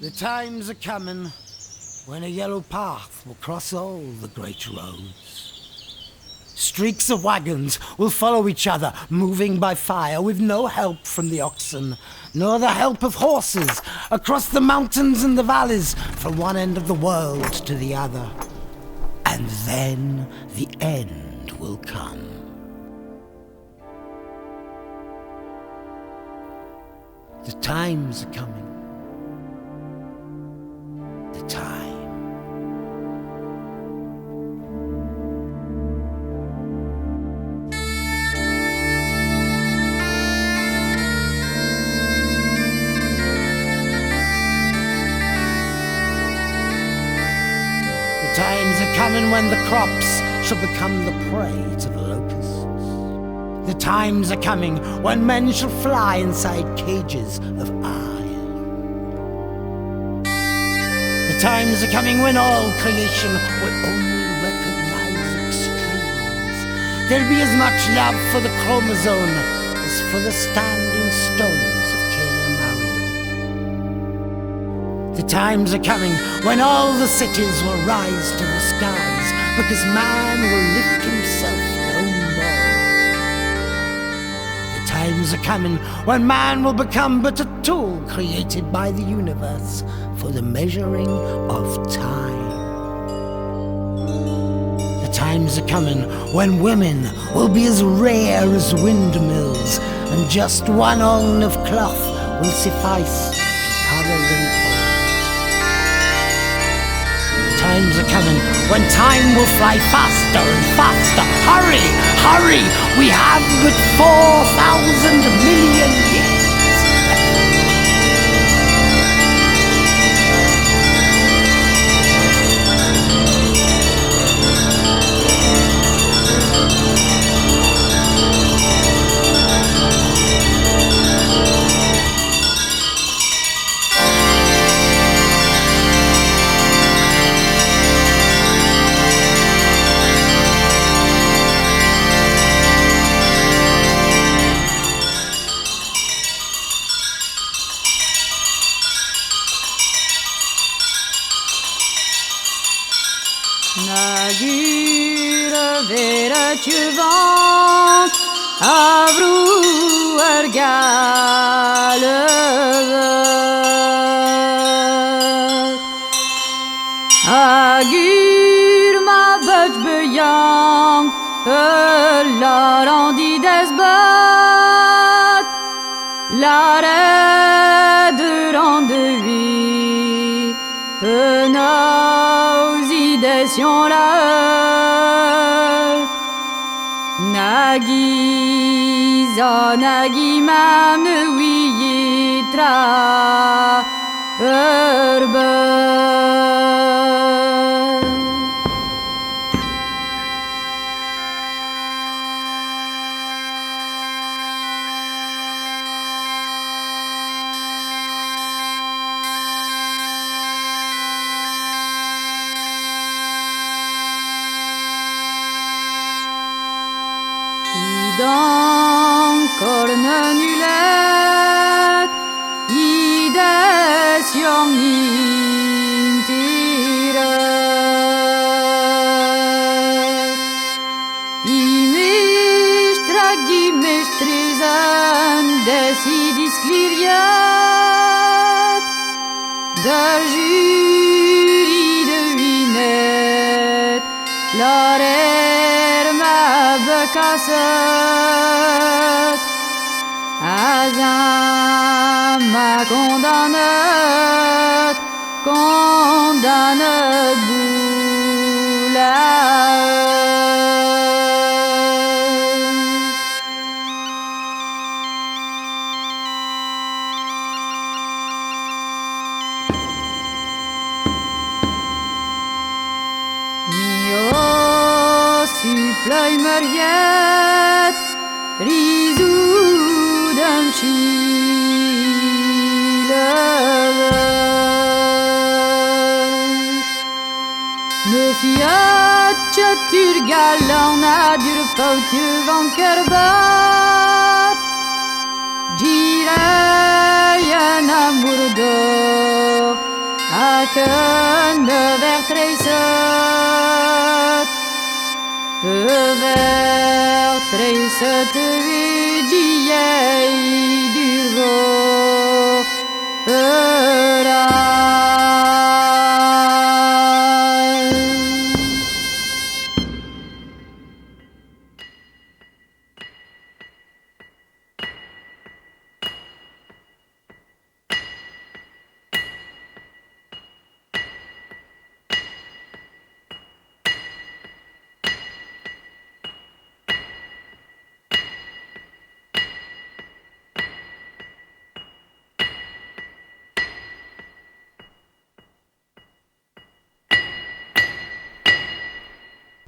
The times are coming when a yellow path will cross all the great roads. Streaks of wagons will follow each other, moving by fire, with no help from the oxen, nor the help of horses, across the mountains and the valleys, from one end of the world to the other. And then the end will come. The times are coming. The time. The times are coming when the crops shall become the prey to the locusts. The times are coming when men shall fly inside cages of iron. The times are coming when all creation will only recognize extremes. There'll be as much love for the chromosome as for the standing stones of Cain. The times are coming when all the cities will rise to the skies, because man will lift himself no more. The times are coming when man will become but a tool created by the universe for the measuring of time. The times are coming when women will be as rare as windmills, and just one on of cloth will suffice to cover them all. The times are coming when time will fly faster and faster. Hurry, hurry, we have but 4,000 million years. Tu vent à vrouer gale agur ma bête beyang la rendi des bat la de rendez-vous nos idées sont là. Nagi zonagi mam wiyitra urbe. Dans cornenulet ides jongintire imistrisen desidis cliriat der jury de vinet l'horaire ma becasset azam ma condamnet boulat. Supplie Mariette, risou d'un chile. Me fiat turgalan adur pautje van kerbat. Girei en amour d'or, kunnen vertreiset. Bevertreiset vid jij.